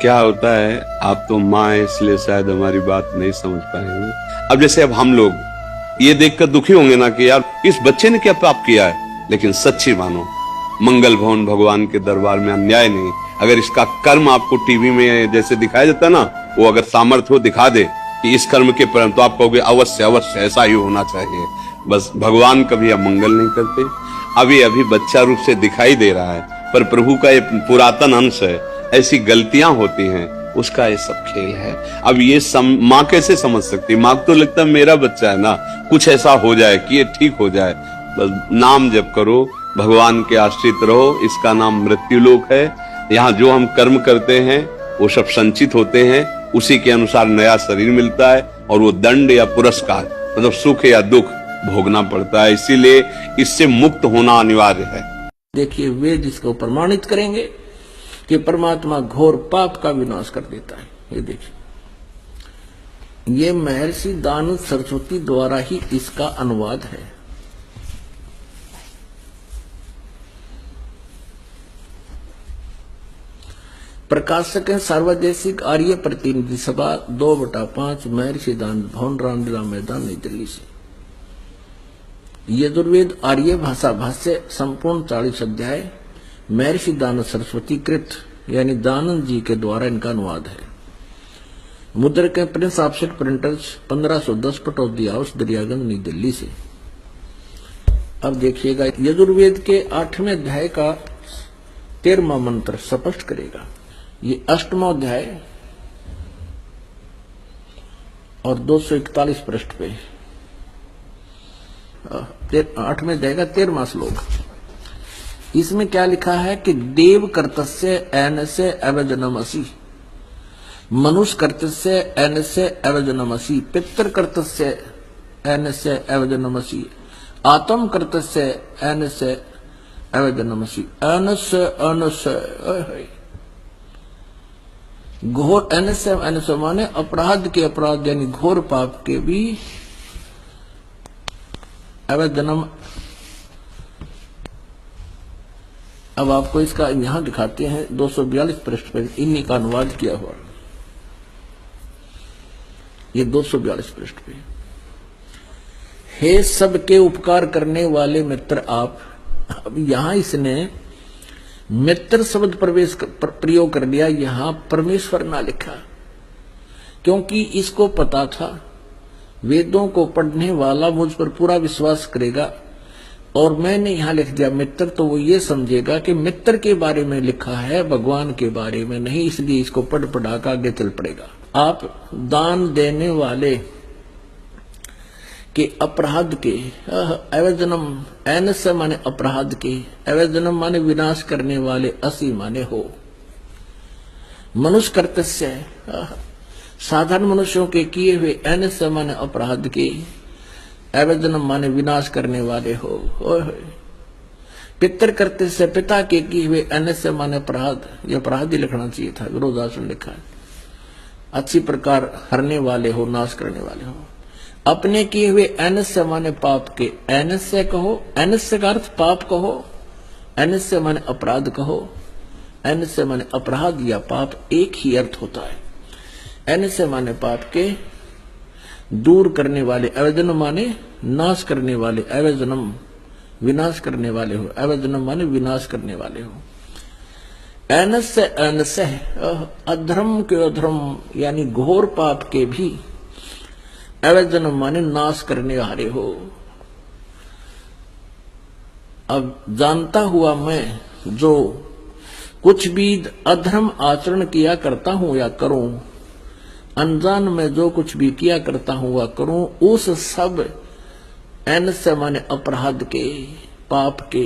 क्या होता है, आप तो माँ है इसलिए शायद हमारी बात नहीं समझ पाएंगे। अब जैसे अब हम लोग ये देखकर दुखी होंगे ना कि यार इस बच्चे ने क्या पाप किया है, लेकिन सच्ची मानो मंगल भवन भगवान के दरबार में अन्याय नहीं। अगर इसका कर्म आपको टीवी में जैसे दिखाया जाता है ना, वो अगर सामर्थ्य हो दिखा दे कि इस कर्म के परिणाम, तो आप कहोगे अवश्य अवश्य ऐसा ही होना चाहिए। बस भगवान कभी अमंगल नहीं करते। अभी अभी बच्चा रूप से दिखाई दे रहा है, पर प्रभु का ये पुरातन अंश है। ऐसी गलतियां होती हैं, उसका ये सब खेल है। अब ये माँ कैसे समझ सकती? माँ को तो लगता है मेरा बच्चा है ना, कुछ ऐसा हो जाए कि ये ठीक हो जाए। बस नाम जप करो, भगवान के आश्रित रहो। इसका नाम मृत्युलोक है। यहाँ जो हम कर्म करते हैं वो सब संचित होते हैं, उसी के अनुसार नया शरीर मिलता है, और वो दंड या पुरस्कार मतलब सुख या दुख भोगना पड़ता है। इसीलिए इससे मुक्त होना अनिवार्य है। देखिए, वेद इसको प्रमाणित करेंगे कि परमात्मा घोर पाप का विनाश कर देता है। ये देखिए, ये महर्षि दानव सरस्वती द्वारा ही इसका अनुवाद है। प्रकाशक है सार्वदेशिक आर्य प्रतिनिधि सभा 2/5 महर्षि दानव भवन, रामलीला मैदान, नई दिल्ली से। यजुर्वेद आर्य भाषा भाष्य संपूर्ण 40 अध्याय महर्षि दानव सरस्वती कृत यानी दानंद जी के द्वारा इनका अनुवाद है। मुद्रक के Prince offset printers 1510 Pataudi house, Daryaganj, नई दिल्ली से। अब देखिएगा, यजुर्वेद के 8वें अध्याय का 13वां मंत्र स्पष्ट करेगा। ये 8वां अध्याय और 241 पृष्ठ पे 8वें अध्याय का 13वां श्लोक। इसमें क्या लिखा है कि देव कर्तस्य एनस्य अवजनमसि, मनुष्य कर्तस्य एनस्य अवजनमसि, पितृ कर्तस्य एनस्य अवजनमसि, आत्म कर्तस्य एनस्य अवजनमसि। एनस्य एनस्य घोर, एनस्य एनस्य माने अपराध के अपराध यानी घोर पाप के भी अवजनम। अब आपको इसका यहां दिखाते हैं 242 पृष्ठ पर इन्हीं का अनुवाद किया हुआ। ये 242 पृष्ठ पे, हे सबके उपकार करने वाले मित्र आप। अब यहां इसने मित्र शब्द प्रयोग कर लिया, यहां परमेश्वर ना लिखा, क्योंकि इसको पता था वेदों को पढ़ने वाला मुझ पर पूरा विश्वास करेगा, और मैंने यहां लिख दिया मित्र, तो वो ये समझेगा कि मित्र के बारे में लिखा है, भगवान के बारे में नहीं, इसलिए इसको पढ़ पढ़ा कर आगे चल पड़ेगा। आप दान देने वाले के अपराध के अवजनम, एनस्य माने अपराध के, अवजनम माने विनाश करने वाले, असी माने हो। मनुष्य कर्तस्य साधारण मनुष्यों के किए हुए, एनस्य माने अपराध के, अवजनम माने विनाश करने वाले हो। पितर करते से पिता के किए हुए, एनस्य माने अपराध, ये अपराध ही लिखना चाहिए था, विरोधासन लिखा है। अच्छी प्रकार हरने वाले हो, नाश करने वाले हो। अपने किए हुए, एनस्य माने पाप के, एनस्य कहो, एनस्य का अर्थ पाप कहो, एनस्य माने अपराध कहो, एनस्य माने अपराध या पाप एक ही अर्थ होता है। एनस्य माने पाप के दूर करने वाले, अवजनम माने नाश करने वाले, अवजनम विनाश करने वाले हो, अवजनम माने विनाश करने वाले हो। एनस्य एनस्य अधर्म के अधर्म यानी घोर पाप के भी, अवजनम माने नाश करने वाले हो। अब जानता हुआ मैं जो कुछ भी अधर्म आचरण किया करता हूं या करूं, अनजान में जो कुछ भी किया करता हूं वह करूं, उस सब एनस्य माने अपराध के, पाप के,